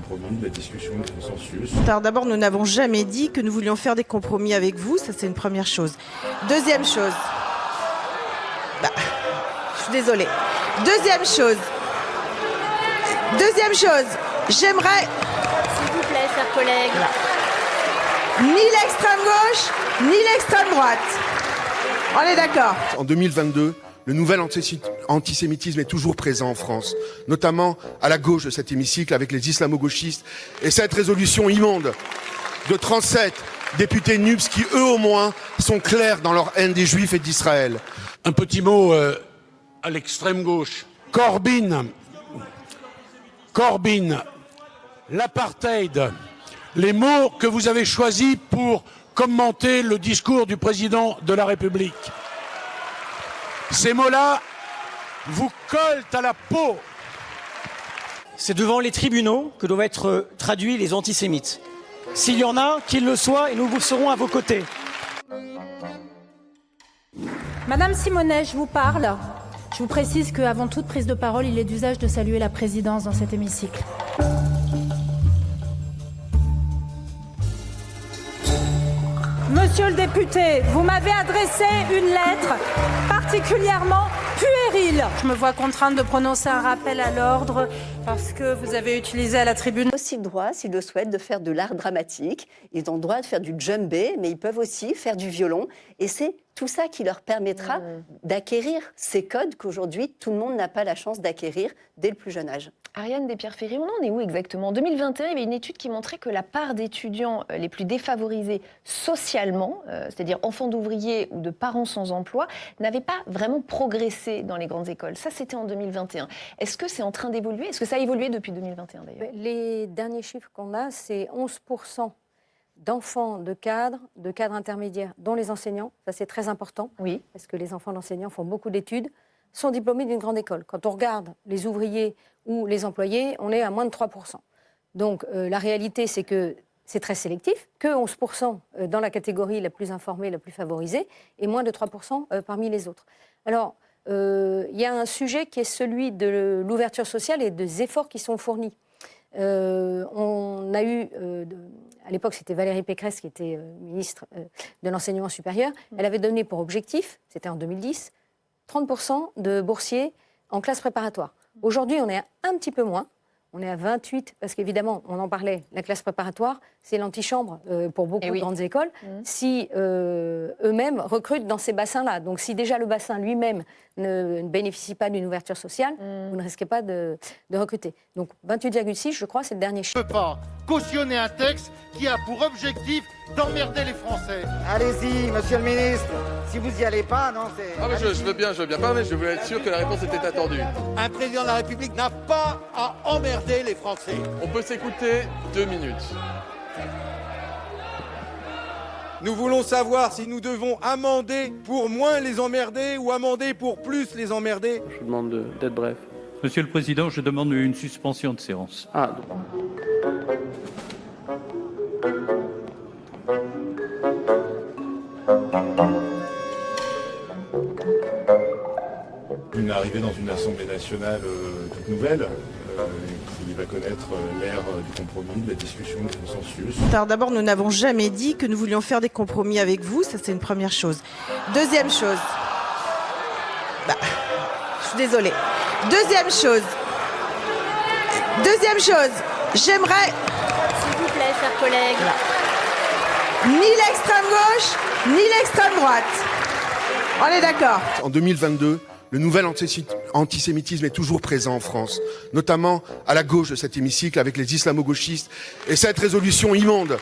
compromis, de la discussion, du consensus. Alors d'abord, nous n'avons jamais dit que nous voulions faire des compromis avec vous, ça c'est une première chose. Deuxième chose, je suis désolée. Deuxième chose, j'aimerais... S'il vous plaît, chers collègues. Ni l'extrême gauche, ni l'extrême droite. On est d'accord. En 2022, le nouvel antisémitisme est toujours présent en France, notamment à la gauche de cet hémicycle avec les islamo-gauchistes. Et cette résolution immonde de 37 députés NUPS qui, eux au moins, sont clairs dans leur haine des Juifs et d'Israël. Un petit mot à l'extrême gauche. Corbyn, l'apartheid, les mots que vous avez choisis pour commenter le discours du président de la République. Ces mots-là vous collent à la peau. C'est devant les tribunaux que doivent être traduits les antisémites. S'il y en a, qu'ils le soient, et nous vous serons à vos côtés. Madame Simonet, je vous parle. Je vous précise qu'avant toute prise de parole, il est d'usage de saluer la présidence dans cet hémicycle. Monsieur le député, vous m'avez adressé une lettre particulièrement puérile. Je me vois contrainte de prononcer un rappel à l'ordre parce que vous avez utilisé à la tribune. Aussi le droit, s'ils le souhaitent, de faire de l'art dramatique. Ils ont le droit de faire du djembé, mais ils peuvent aussi faire du violon. Et c'est tout ça qui leur permettra d'acquérir ces codes qu'aujourd'hui, tout le monde n'a pas la chance d'acquérir dès le plus jeune âge. Ariane Despierre-Ferry, on en est où exactement? En 2021, il y avait une étude qui montrait que la part d'étudiants les plus défavorisés socialement, c'est-à-dire enfants d'ouvriers ou de parents sans emploi, n'avait pas vraiment progressé dans les grandes écoles. Ça, c'était en 2021. Est-ce que c'est en train d'évoluer? Est-ce que ça a évolué depuis 2021 d'ailleurs? Les derniers chiffres qu'on a, c'est 11% d'enfants de cadres intermédiaires, dont les enseignants. Ça, c'est très important, Oui. parce que les enfants d'enseignants font beaucoup d'études, sont diplômés d'une grande école. Quand on regarde les ouvriers ou les employés, on est à moins de 3%. Donc, la réalité, c'est que c'est très sélectif, que 11% dans la catégorie la plus informée, la plus favorisée, et moins de 3% parmi les autres. Alors, il y a un sujet qui est celui de l'ouverture sociale et des efforts qui sont fournis. On a eu, à l'époque c'était Valérie Pécresse qui était ministre de l'enseignement supérieur, elle avait donné pour objectif, c'était en 2010, 30% de boursiers en classe préparatoire. Aujourd'hui on est un petit peu moins, on est à 28, parce qu'évidemment, on en parlait, la classe préparatoire, c'est l'antichambre pour beaucoup de grandes écoles, si eux-mêmes recrutent dans ces bassins-là. Donc si déjà le bassin lui-même ne bénéficie pas d'une ouverture sociale, vous ne risquez pas de recruter. Donc 28,6, je crois, c'est le dernier chiffre. Je ne peux pas cautionner un texte qui a pour objectif d'emmerder les Français. Allez-y, monsieur le ministre. Si vous n'y allez pas, non, c'est... Ah mais je veux bien parler, je voulais être sûr que la réponse était attendue. Un président de la République n'a pas à emmerder les Français. On peut s'écouter 2 minutes. Nous voulons savoir si nous devons amender pour moins les emmerder ou amender pour plus les emmerder. Je vous demande d'être bref. Monsieur le Président, je demande une suspension de séance. Ah, Une arrivée dans une Assemblée nationale toute nouvelle, qui va connaître l'ère du compromis, de la discussion, du consensus. Alors d'abord, nous n'avons jamais dit que nous voulions faire des compromis avec vous, ça c'est une première chose. Deuxième chose, je suis désolée. Deuxième chose, j'aimerais... S'il vous plaît, chers collègues. Ni l'extrême gauche, ni l'extrême droite. On est d'accord. En 2022, le nouvel antisémitisme est toujours présent en France, notamment à la gauche de cet hémicycle avec les islamo-gauchistes. Et cette résolution immonde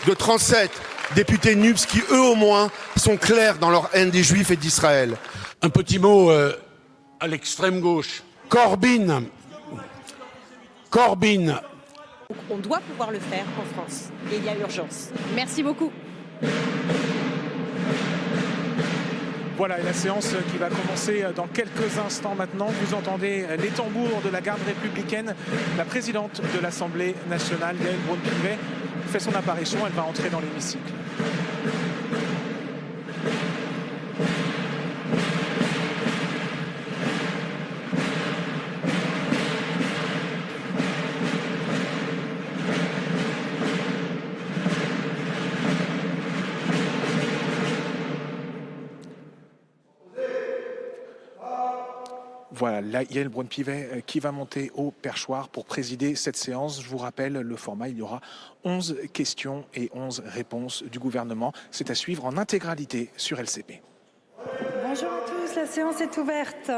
de 37 députés NUPS qui, eux au moins, sont clairs dans leur haine des Juifs et d'Israël. Un petit mot à l'extrême gauche. Corbyn. On doit pouvoir le faire en France. Et il y a urgence. Merci beaucoup. Voilà, et la séance qui va commencer dans quelques instants maintenant. Vous entendez les tambours de la garde républicaine. La présidente de l'Assemblée nationale, Yael Braun-Pivet, fait son apparition. Elle va entrer dans l'hémicycle. Voilà, Yael Braun-Pivet qui va monter au perchoir pour présider cette séance. Je vous rappelle le format, il y aura 11 questions et 11 réponses du gouvernement. C'est à suivre en intégralité sur LCP. Bonjour à tous, la séance est ouverte.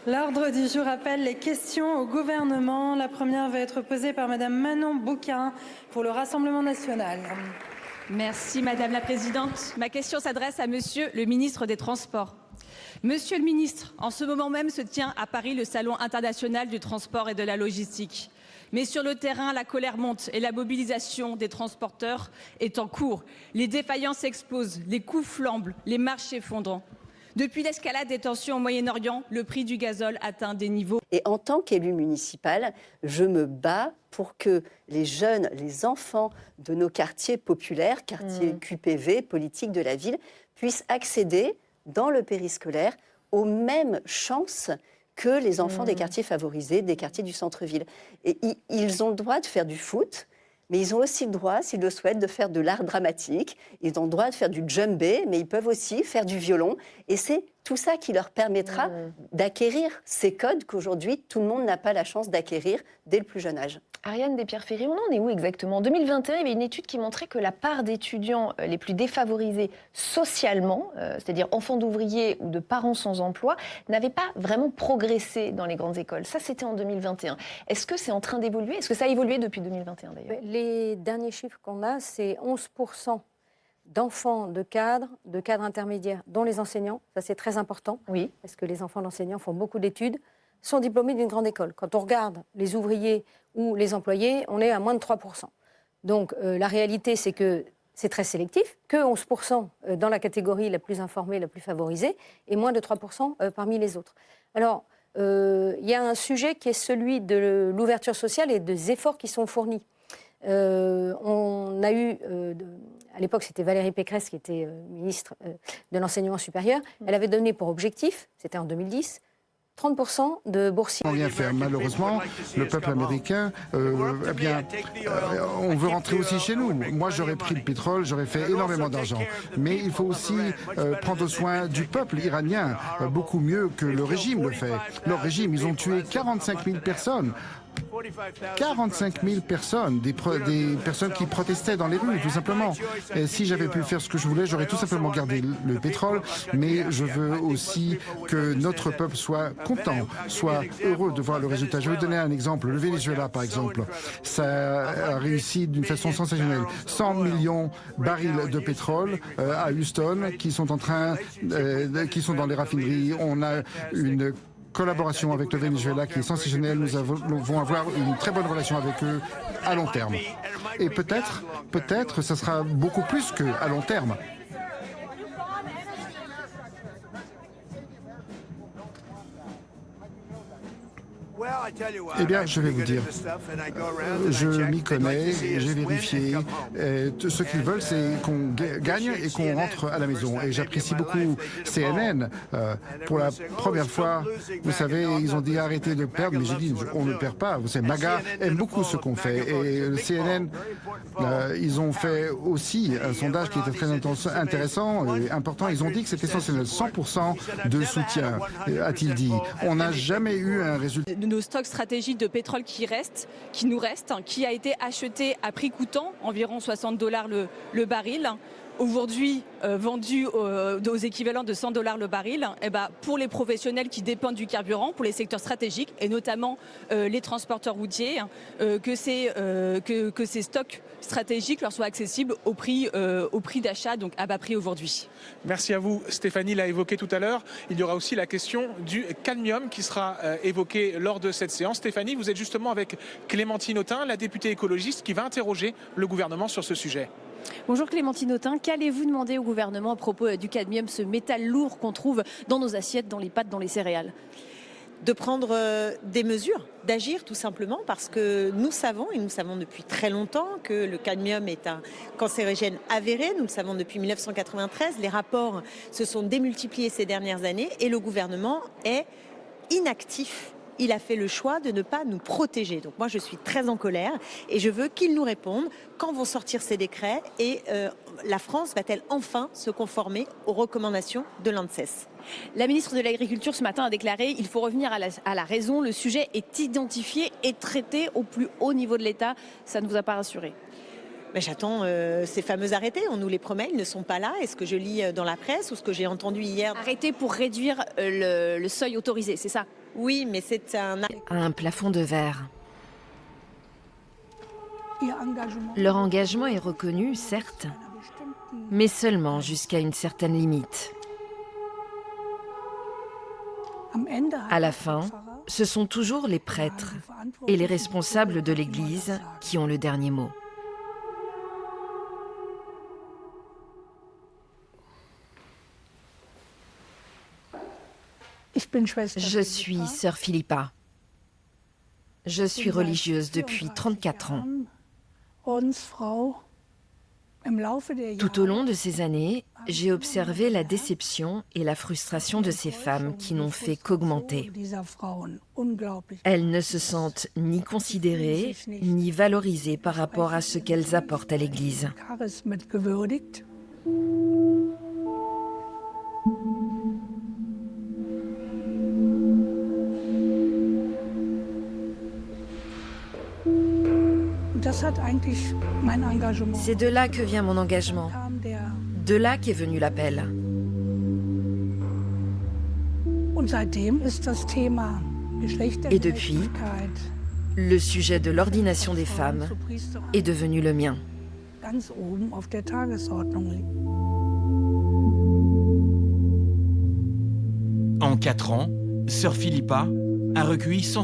L'ordre du jour appelle les questions au gouvernement. La première va être posée par Madame Manon Bouquin pour le Rassemblement national. Merci Madame la Présidente. Ma question s'adresse à Monsieur le ministre des Transports. Monsieur le ministre, en ce moment même se tient à Paris le Salon international du transport et de la logistique. Mais sur le terrain, la colère monte et la mobilisation des transporteurs est en cours. Les défaillances explosent, les coûts flambent, les marges s'effondrent. Depuis l'escalade des tensions au Moyen-Orient, le prix du gazole atteint des niveaux. Et en tant qu'élu municipal, je me bats pour que les jeunes, les enfants de nos quartiers populaires, quartiers QPV, politique de la ville, puissent accéder dans le périscolaire aux mêmes chances que les enfants des quartiers favorisés, des quartiers du centre-ville. Et ils ont le droit de faire du foot, mais ils ont aussi le droit, s'ils le souhaitent, de faire de l'art dramatique. Ils ont le droit de faire du djembé, mais ils peuvent aussi faire du violon. Et c'est tout ça qui leur permettra d'acquérir ces codes qu'aujourd'hui, tout le monde n'a pas la chance d'acquérir dès le plus jeune âge. Ariane Despierre-Ferry, on en est où exactement? En 2021, il y avait une étude qui montrait que la part d'étudiants les plus défavorisés socialement, c'est-à-dire enfants d'ouvriers ou de parents sans emploi, n'avait pas vraiment progressé dans les grandes écoles. Ça, c'était en 2021. Est-ce que c'est en train d'évoluer? Est-ce que ça a évolué depuis 2021 d'ailleurs? Les derniers chiffres qu'on a, c'est 11% d'enfants de cadres intermédiaires, dont les enseignants. Ça, c'est très important, parce que les enfants d'enseignants font beaucoup d'études, sont diplômés d'une grande école. Quand on regarde les ouvriers ou les employés, on est à moins de 3%. Donc, la réalité, c'est que c'est très sélectif, que 11% dans la catégorie la plus informée, la plus favorisée, et moins de 3% parmi les autres. Alors, il y a un sujet qui est celui de l'ouverture sociale et des efforts qui sont fournis. On a eu, à l'époque c'était Valérie Pécresse qui était ministre de l'enseignement supérieur, elle avait donné pour objectif, c'était en 2010, 30% de boursiers. On vient faire. Malheureusement, le peuple américain, on veut rentrer aussi chez nous. Moi, j'aurais pris le pétrole, j'aurais fait énormément d'argent. Mais il faut aussi prendre soin du peuple iranien, beaucoup mieux que le régime le fait. Leur régime, ils ont tué 45 000 personnes. 45 000 personnes, des personnes qui protestaient dans les rues, tout simplement. Et si j'avais pu faire ce que je voulais, j'aurais tout simplement gardé le pétrole, mais je veux aussi que notre peuple soit content, soit heureux de voir le résultat. Je vais vous donner un exemple. Le Venezuela, par exemple, ça a réussi d'une façon sensationnelle. 100 millions de barils de pétrole à Houston qui sont qui sont dans les raffineries. On a une collaboration avec le Venezuela qui est sensationnelle. Nous allons avoir une très bonne relation avec eux à long terme. Et peut-être, ça sera beaucoup plus qu'à long terme. Eh bien, je vais vous dire, je m'y connais, j'ai vérifié. Ce qu'ils veulent, c'est qu'on gagne et qu'on rentre à la maison. Et j'apprécie beaucoup CNN. Pour la première fois, vous savez, ils ont dit arrêtez de perdre, mais j'ai dit on ne perd pas. Vous savez, MAGA aime beaucoup ce qu'on fait. Et CNN, ils ont fait aussi un sondage qui était très intéressant et important. Ils ont dit que c'était essentiellement 100% de soutien, a-t-il dit. On n'a jamais eu un résultat. Nos stocks stratégiques de pétrole qui nous restent, qui a été acheté à prix coûtant, environ $60 le baril, aujourd'hui vendu aux équivalents de $100 le baril, et pour les professionnels qui dépendent du carburant, pour les secteurs stratégiques, et notamment les transporteurs routiers, que ces stocks stratégiques leur soient accessibles au prix d'achat, donc à bas prix aujourd'hui. Merci à vous. Stéphanie l'a évoqué tout à l'heure. Il y aura aussi la question du cadmium qui sera évoquée lors de cette séance. Stéphanie, vous êtes justement avec Clémentine Autain, la députée écologiste, qui va interroger le gouvernement sur ce sujet. Bonjour Clémentine Autain, qu'allez-vous demander au gouvernement à propos du cadmium, ce métal lourd qu'on trouve dans nos assiettes, dans les pâtes, dans les céréales? De prendre des mesures, d'agir tout simplement, parce que nous savons, et nous savons depuis très longtemps, que le cadmium est un cancérigène avéré. Nous le savons depuis 1993. Les rapports se sont démultipliés ces dernières années et le gouvernement est inactif il a fait le choix de ne pas nous protéger. Donc moi, je suis très en colère et je veux qu'il nous réponde quand vont sortir ces décrets et la France va-t-elle enfin se conformer aux recommandations de l'ANSES. La ministre de l'Agriculture ce matin a déclaré qu'il faut revenir à la raison. Le sujet est identifié et traité au plus haut niveau de l'État. Ça ne vous a pas rassuré? Mais j'attends ces fameux arrêtés. On nous les promet, ils ne sont pas là. Est-ce que je lis dans la presse ou ce que j'ai entendu hier? Arrêtés pour réduire le seuil autorisé, c'est ça? Oui, mais c'est un plafond de verre. Leur engagement est reconnu, certes, mais seulement jusqu'à une certaine limite. À la fin, ce sont toujours les prêtres et les responsables de l'Église qui ont le dernier mot. Je suis sœur Philippa. Je suis religieuse depuis 34 ans. Tout au long de ces années, j'ai observé la déception et la frustration de ces femmes qui n'ont fait qu'augmenter. Elles ne se sentent ni considérées, ni valorisées par rapport à ce qu'elles apportent à l'Église. C'est de là que vient mon engagement, de là qu'est venu l'appel. Et depuis, le sujet de l'ordination des femmes est devenu le mien. En 4 ans, sœur Philippa a recueilli 150